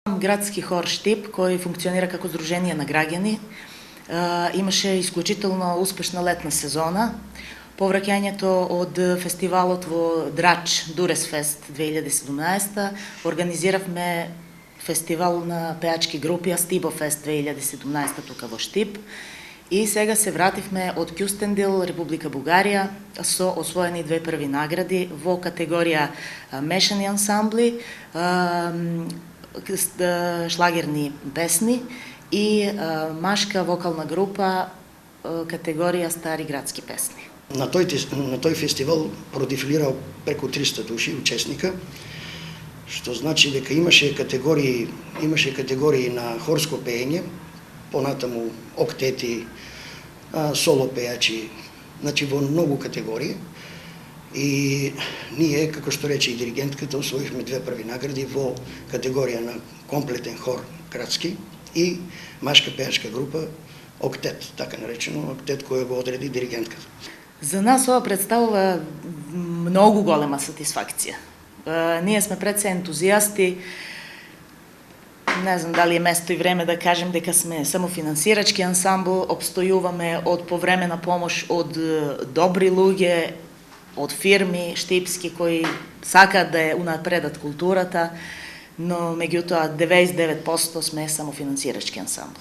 Градски хор Штип, кој функционира како здружение на граѓани, имаше исклучително успешна летна сезона. Повраќањето од фестивалот во Драч, Дурес Фест 2017, организиравме фестивал на пеачки групи Астибо Фест 2017 тука во Штип. И сега се вративме од Кюстендил, Република Бугарија, со освоени 2 први награди во категорија мешани ансамбли, шлагерни песни и машка вокална група категорија стари градски песни. На тој фестивал продефилираа преку 300 души учесника, што значи дека имаше категории на хорско пеење, понатаму октети, соло пејачи, значи во многу категории. И ние, како што рече и диригентката, освоивме 2 први награди во категорија на комплетен хор градски и машка пеачка група октет, така наречено октет кој го одреди диригентката. За нас ова представува многу голема сатисфакција. Ние сме пред се ентузијасти. Не знам дали е место и време да кажем дека сме самофинансирачки ансамбл, обстојуваме од повремена помош од добри луѓе, од фирми штипски кои сакаат да ја унапредат културата, но меѓутоа 99% сме самофинансирачки ансамбл.